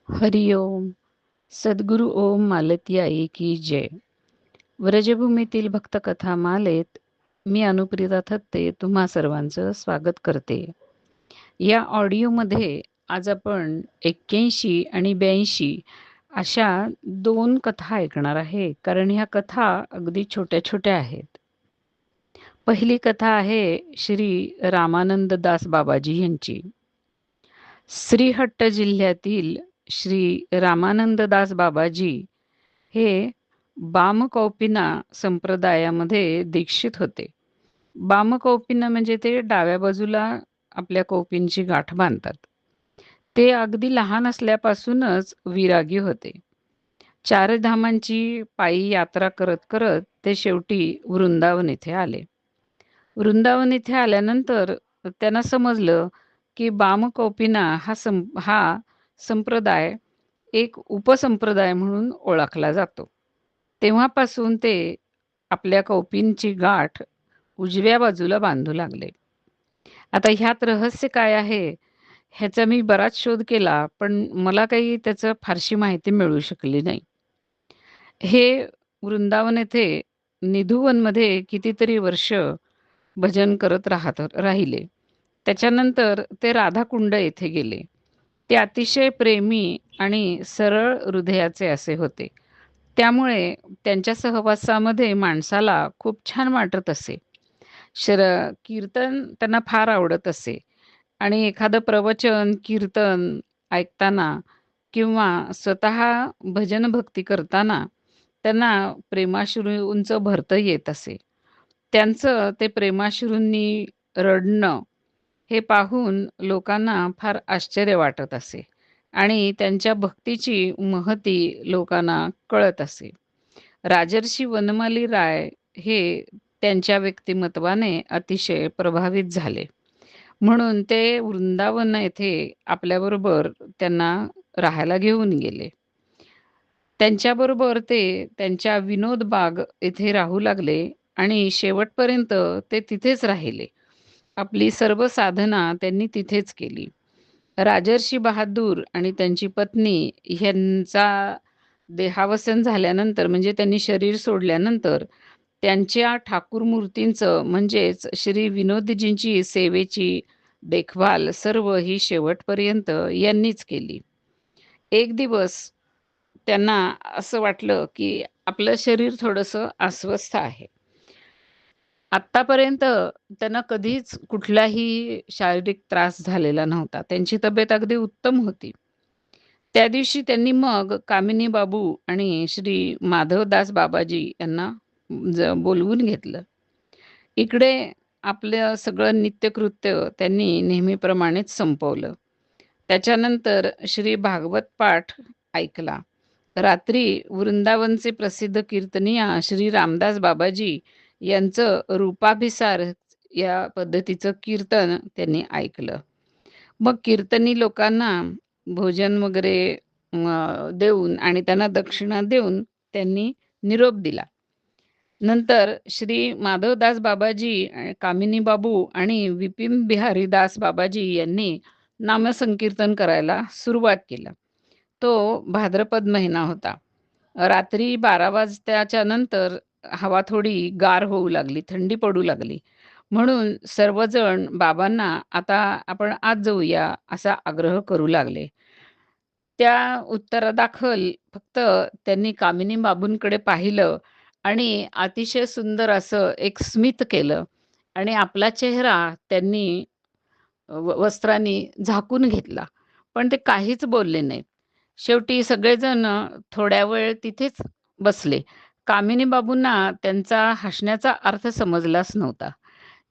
हरिओम. सद्गुरु ओम मालती आई की जय. व्रजभूमीतील भक्तकथा मालेत मी अनुप्रिया थत्ते तुम्हा सर्वांचं स्वागत करते. या ऑडिओमध्ये आज आपण 81 आणि 82 अशा दोन कथा ऐकणार आहे, कारण ह्या कथा अगदी छोट्या छोट्या आहेत. पहिली कथा आहे श्री रामानंद दास बाबाजी यांची. श्रीहट्ट जिल्ह्यातील श्री रामानंददास बाबाजी हे बामकौपिना संप्रदायामध्ये दीक्षित होते. बामकौपिना म्हणजे ते डाव्या बाजूला आपल्या कौपींची गाठ बांधतात. ते अगदी लहान असल्यापासूनच विरागी होते. चार धामांची पायी यात्रा करत करत ते शेवटी वृंदावन येथे आले. वृंदावन येथे आल्यानंतर त्यांना समजलं की बामकौपिना हा संप्रदाय एक उपसंप्रदाय म्हणून ओळखला जातो. तेव्हापासून ते आपल्या कौपींची गाठ उजव्या बाजूला बांधू लागले. आता ह्यात रहस्य काय आहे ह्याचा मी बराच शोध केला, पण मला काही त्याचं फारशी माहिती मिळू शकली नाही. हे वृंदावन येथे निधुवनमध्ये कितीतरी वर्ष भजन करत राहिले. त्याच्यानंतर ते राधाकुंड येथे गेले. ते अतिशय प्रेमी आणि सरळ हृदयाचे असे होते. त्यामुळे त्यांच्या सहवासामध्ये माणसाला खूप छान वाटत असे. शर कीर्तन त्यांना फार आवडत असे आणि एखादं प्रवचन, कीर्तन ऐकताना किंवा स्वतः भजन भक्ती करताना त्यांना प्रेमाश्रूंचं भरतं येत असे. त्यांचं ते प्रेमाश्रूंनी रडणं हे पाहून लोकांना फार आश्चर्य वाटत असे आणि त्यांच्या भक्तीची महती लोकांना कळत असे. राजर्षी वनमाली राय हे त्यांच्या व्यक्तिमत्वाने अतिशय प्रभावित झाले. म्हणून ते वृंदावन येथे आपल्याबरोबर त्यांना राहायला घेऊन गेले. त्यांच्याबरोबर ते त्यांच्या विनोद बाग येथे राहू लागले आणि शेवटपर्यंत ते तिथेच राहिले. आपली सर्व साधना त्यांनी तिथेच केली. राजर्षी बहादूर आणि त्यांची पत्नी ह्यांचा देहावसन झाल्यानंतर म्हणजे त्यांनी शरीर सोडल्यानंतर त्यांच्या ठाकूर मूर्तींचं म्हणजेच श्री विनोदजींची सेवेची देखभाल सर्व ही शेवटपर्यंत यांनीच केली. एक दिवस त्यांना असं वाटलं की आपलं शरीर थोडंसं अस्वस्थ आहे. आत्तापर्यंत त्यांना कधीच कुठलाही शारीरिक त्रास झालेला नव्हता. त्यांची तब्येत अगदी उत्तम होती. त्या दिवशी त्यांनी मग कामिनी बाबू आणि श्री माधवदास बाबाजी यांना बोलवून घेतलं. इकडे आपलं सगळं नित्यकृत्य त्यांनी नेहमीप्रमाणेच संपवलं. त्याच्यानंतर श्री भागवत पाठ ऐकला. रात्री वृंदावनचे प्रसिद्ध कीर्तनीय श्री रामदास बाबाजी यांचं रूपाभिसार या पद्धतीचं कीर्तन त्यांनी ऐकलं. मग कीर्तनी लोकांना भोजन वगैरे देऊन आणि त्यांना दक्षिणा देऊन त्यांनी निरोप दिला. नंतर श्री माधवदास बाबाजी, कामिनी बाबू आणि विपिन बिहारी दास बाबाजी यांनी नामसंकीर्तन करायला सुरुवात केलं. तो भाद्रपद महिना होता. रात्री 12 वाजताच्या नंतर हवा थोडी गार होऊ लागली, थंडी पडू लागली. म्हणून सर्वजण बाबांना आता आपण आत जाऊया असा आग्रह करू लागले. त्या उत्तरादाखल फक्त त्यांनी कामिनी बाबूंकडे पाहिलं आणि अतिशय सुंदर असं एक स्मित केलं आणि आपला चेहरा त्यांनी वस्त्रांनी झाकून घेतला. पण ते काहीच बोलले नाहीत. शेवटी सगळेजण थोड्या वेळ तिथेच बसले. कामिनी बाबूंना त्यांचा हसण्याचा अर्थ समजलाच नव्हता.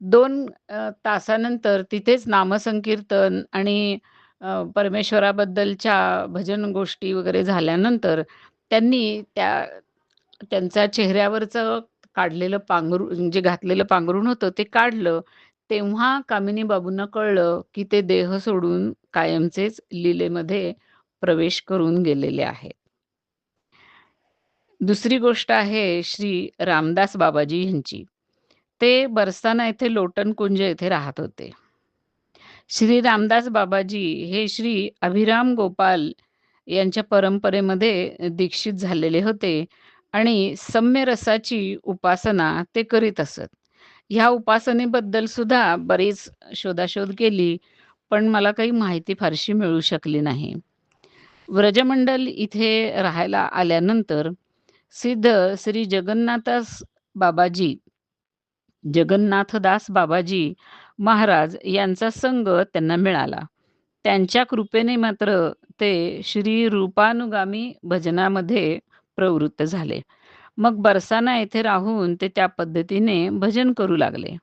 2 तासानंतर तिथेच नामसंकीर्तन आणि परमेश्वराबद्दलच्या भजन गोष्टी वगैरे झाल्यानंतर त्यांनी त्यांच्या चेहऱ्यावरचं काढलेलं पांघरूण जे घातलेलं पांघरूण होतं ते काढलं. तेव्हा कामिनी बाबूंना कळलं, की ते देह सोडून कायमचेच लीलेमध्ये प्रवेश करून गेलेले आहेत. दुसरी गोष्ट आहे श्री रामदास बाबाजी यांची. ते बरसाना येथे लोटन कुंज येथे राहत होते. श्री रामदास बाबाजी हे श्री अभिराम गोपाल यांच्या परंपरेमध्ये दीक्षित झालेले होते आणि सम्य रसाची उपासना ते करीत असत. ह्या उपासनेबद्दल सुद्धा बरीच शोधाशोध केली, पण मला काही माहिती फारशी मिळू शकली नाही. व्रजमंडल इथे राहायला आल्यानंतर सिद्ध श्री बाबाजी जगन्नाथदास बाबाजी महाराज यांचा संग त्यांना मिळाला. त्यांच्या कृपेने मात्र ते श्री रूपानुगामी भजनामध्ये प्रवृत्त झाले. मग बरसाना येथे राहून ते त्या पद्धतीने भजन करू लागले.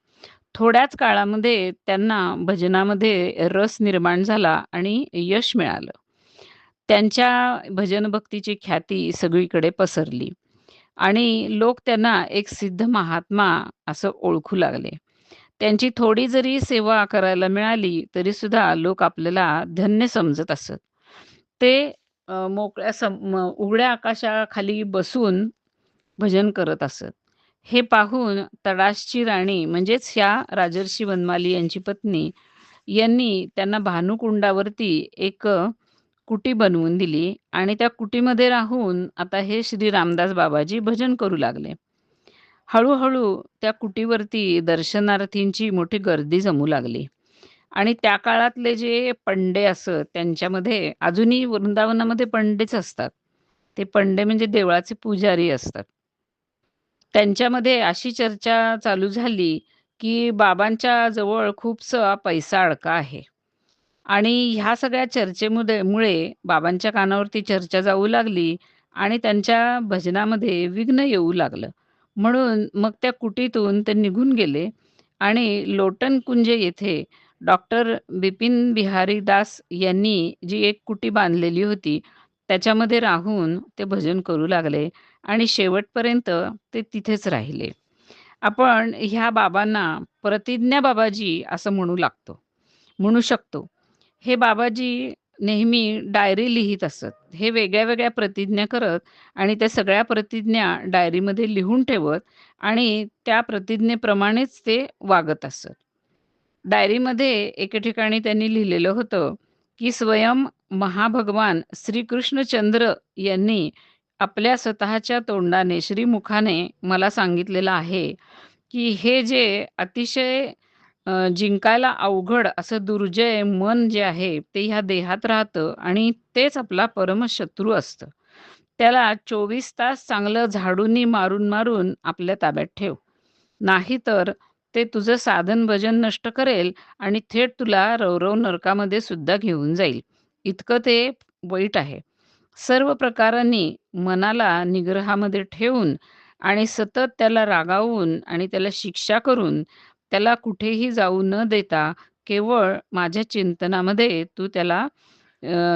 थोड्याच काळामध्ये त्यांना भजनामध्ये रस निर्माण झाला आणि यश मिळालं. त्यांच्या भजन भक्तीची ख्याती सगळीकडे पसरली आणि लोक त्यांना एक सिद्ध महात्मा असं ओळखू लागले. त्यांची थोडी जरी सेवा करायला मिळाली तरी सुद्धा लोक आपल्याला धन्य समजत असत. ते मोकळ्या उघड्या आकाशाखाली बसून भजन करत असत. हे पाहून तडासची राणी म्हणजेच ह्या राजर्षी वनमाली यांची पत्नी यांनी त्यांना भानुकुंडावरती एक कुटी बनवून दिली आणि त्या कुटीमध्ये राहून आता हे श्री रामदास बाबाजी भजन करू लागले. हळू-हळू त्या कुटीवरती दर्शनार्थींची मोठी गर्दी जमू लागली आणि त्या काळातले जे पंडे असत त्यांच्यामध्ये अजूनही वृंदावनामध्ये पंडेच असतात. ते पंडे म्हणजे देवळाचे पुजारी असतात. त्यांच्यामध्ये अशी चर्चा चालू झाली, की बाबांच्या जवळ खूपसा पैसा अडका आहे. आणि ह्या सगळ्या मुळे बाबांच्या कानावरती चर्चा जाऊ लागली आणि त्यांच्या भजनामध्ये विघ्न येऊ लागलं. म्हणून मग त्या कुटीतून ते निघून गेले आणि लोटन कुंज येथे डॉक्टर बिपिन बिहारी दास यांनी जी एक कुटी बांधलेली होती, त्याच्यामध्ये राहून ते भजन करू लागले आणि शेवटपर्यंत ते तिथेच राहिले. आपण ह्या बाबांना प्रतिज्ञा बाबाजी असं म्हणू शकतो. हे बाबाजी नेहमी डायरी लिहीत असत. हे वेगळ्या-वेगळ्या प्रतिज्ञा करत आणि त्या सगळ्या प्रतिज्ञा डायरीमध्ये लिहून ठेवत आणि त्या प्रतिज्ञेप्रमाणेच ते वागत असत. डायरीमध्ये एके ठिकाणी त्यांनी लिहिलेलं होतं, की स्वयं महाभगवान श्रीकृष्णचंद्र यांनी आपल्या स्वतःच्या तोंडाने, श्रीमुखाने मला सांगितलेलं आहे, की हे जे अतिशय जिंकायला अवघड असं दुर्जय मन जे आहे, ते ह्या देहात राहतं आणि तेच आपला परमशत्रू असतं. त्याला 24 तास चांगलं झाडूनी मारून-मारून आपल्या ताब्यात ठेव. नाहीतर ते तुझं साधन भजन नष्ट करेल आणि थेट तुला रवरव नरकामध्ये सुद्धा घेऊन जाईल. इतकं ते वाईट आहे. सर्व प्रकारांनी मनाला निग्रहामध्ये ठेवून आणि सतत त्याला रागावून आणि त्याला शिक्षा करून, त्याला कुठेही जाऊ न देता केवळ माझ्या चिंतनामध्ये तू त्याला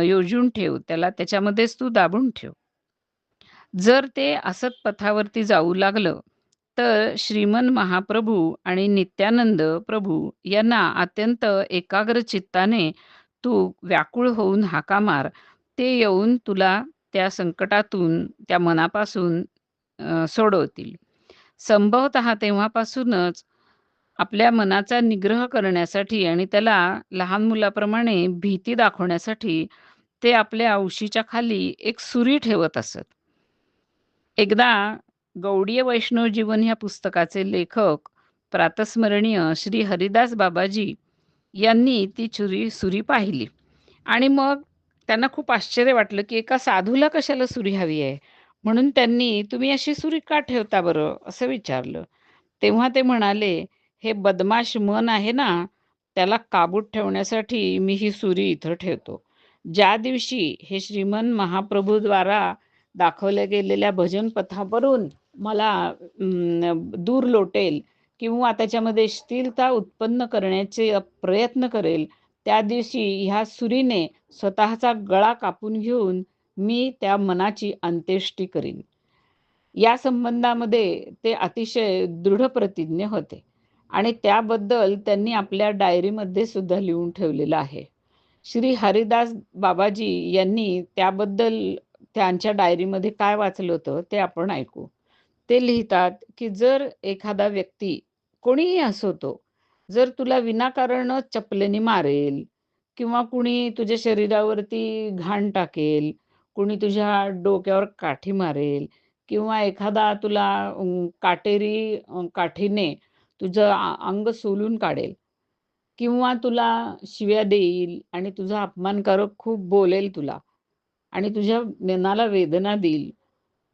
योजून ठेव. त्याला त्याच्यामध्येच तू दाबून ठेव. जर ते असत पथावरती जाऊ लागलं, तर श्रीमन महाप्रभू आणि नित्यानंद प्रभू यांना अत्यंत एकाग्र चित्ताने तू व्याकुळ होऊन हाका मार. ते येऊन तुला त्या संकटातून, त्या मनापासून सोडवतील. संभवतः तेव्हापासूनच आपल्या मनाचा निग्रह करण्यासाठी आणि त्याला लहान मुलाप्रमाणे भीती दाखवण्यासाठी ते आपल्या उशीच्या खाली एक सुरी ठेवत असत. एकदा गौडीय वैष्णव जीवन ह्या पुस्तकाचे लेखक प्रातस्मरणीय श्री हरिदास बाबाजी यांनी ती सुरी पाहिली आणि मग त्यांना खूप आश्चर्य वाटलं, की एका साधूला कशाला सुरी हवी आहे? म्हणून त्यांनी, "तुम्ही अशी सुरी का ठेवता बरं?" असं विचारलं. तेव्हा ते म्हणाले, "हे बदमाश मन आहे ना, त्याला काबूत ठेवण्यासाठी मी ही सुरी इथं ठेवतो. ज्या दिवशी हे श्रीमन महाप्रभूद्वारा दाखवल्या गेलेल्या भजन पथावरून मला दूर लोटेल किंवा त्याच्यामध्ये स्थिरता उत्पन्न करण्याचे प्रयत्न करेल, त्या दिवशी ह्या सुरीने स्वतःचा गळा कापून घेऊन मी त्या मनाची अंत्येष्टी करीन." या संबंधामध्ये ते अतिशय दृढ प्रतिज्ञ होते आणि त्याबद्दल त्यांनी आपल्या डायरीमध्ये सुद्धा लिहून ठेवलेलं आहे. श्री हरिदास बाबाजी यांनी त्याबद्दल त्यांच्या डायरीमध्ये काय वाचलं होतं ते आपण ऐकू. ते लिहितात, की जर एखादा व्यक्ती कोणीही असो तो, जर तुला विनाकारण चपलेने मारेल किंवा कुणी तुझ्या शरीरावरती घाण टाकेल, कुणी तुझ्या डोक्यावर काठी मारेल किंवा एखादा तुला काटेरी काठीने तुझं अंग सोलून काढेल किंवा तुला शिव्या देईल आणि तुझा अपमानकारक खूप बोलेल तुला आणि तुझ्या मनाला वेदना देईल.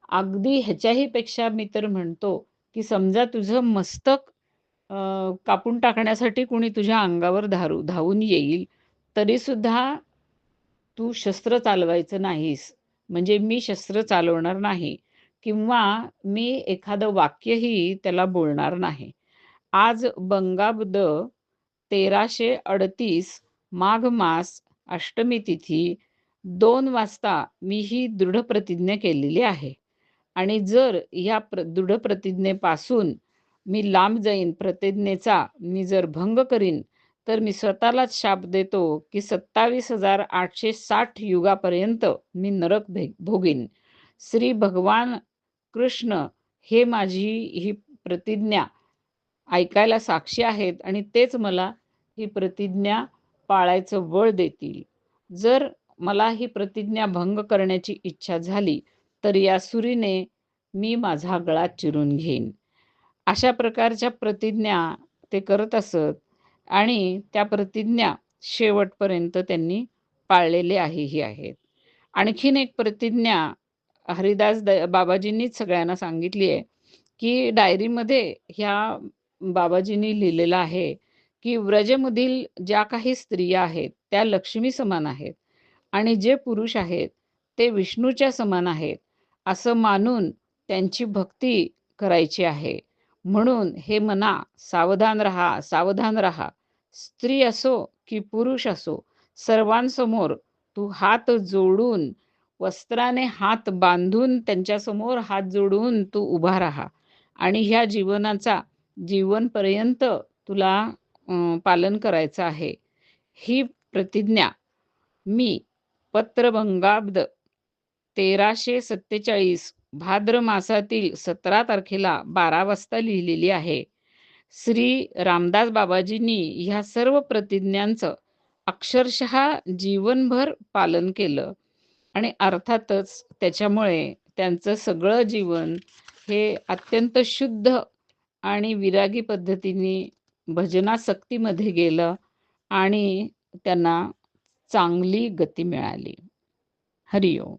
अगदी ह्याच्याही पेक्षा मी तर म्हणतो, की समजा तुझं मस्तक अ, कापून टाकण्यासाठी कुणी तुझ्या अंगावर धावून येईल, तरीसुद्धा तू शस्त्र चालवायचं नाहीस. म्हणजे मी शस्त्र चालवणार नाही किंवा मी एखादं वाक्यही त्याला बोलणार नाही. आज बंगाब्द 1338 माघ मास अष्टमी तिथी 2 वाजता मी ही दृढ प्रतिज्ञा केलेली आहे. आणि जर या दृढ प्रतिज्ञेपासून मी लांब जाईन, प्रतिज्ञेचा मी जर भंग करीन, तर मी स्वतःलाच शाप देतो, की 27,860 युगापर्यंत मी नरक भोगीन. श्री भगवान कृष्ण हे माझी ही प्रतिज्ञा ऐकायला साक्षी आहेत आणि तेच मला ही प्रतिज्ञा पाळायचं बळ देतील. जर मला ही प्रतिज्ञा भंग करण्याची इच्छा झाली, तर या सुरीने मी माझा गळा चिरून घेईन. अशा प्रकारच्या प्रतिज्ञा ते करत असत आणि त्या प्रतिज्ञा शेवटपर्यंत त्यांनी पाळलेले आहेत. आणखीन एक प्रतिज्ञा हरिदास बाबाजींनीच सगळ्यांना सांगितली आहे, की डायरीमध्ये ह्या बाबाजींनी लिहिलेलं आहे, की व्रजमधील ज्या काही स्त्रिया आहेत, त्या लक्ष्मी समान आहेत आणि जे पुरुष आहेत, ते विष्णूच्या समान आहेत, असं मानून त्यांची भक्ती करायची आहे. म्हणून हे मना सावधान राहा, सावधान राहा. स्त्री असो की पुरुष असो, सर्वांसमोर तू हात जोडून, वस्त्राने हात बांधून त्यांच्यासमोर हात जोडून तू उभा राहा आणि ह्या जीवनाचा जीवनपर्यंत तुला पालन करायचं आहे. ही प्रतिज्ञा मी पत्रभंगाब्द 1347 भाद्र मासातील 17 तारखेला 12 वाजता लिहिलेली आहे. श्री रामदास बाबाजींनी ह्या सर्व प्रतिज्ञांचं अक्षरशः जीवनभर पालन केलं आणि अर्थातच त्याच्यामुळे त्यांचं सगळं जीवन हे अत्यंत शुद्ध आणि विरागी पद्धतीने भजनासक्तीमध्ये गेलं आणि त्यांना चांगली गती मिळाली. हरिओम.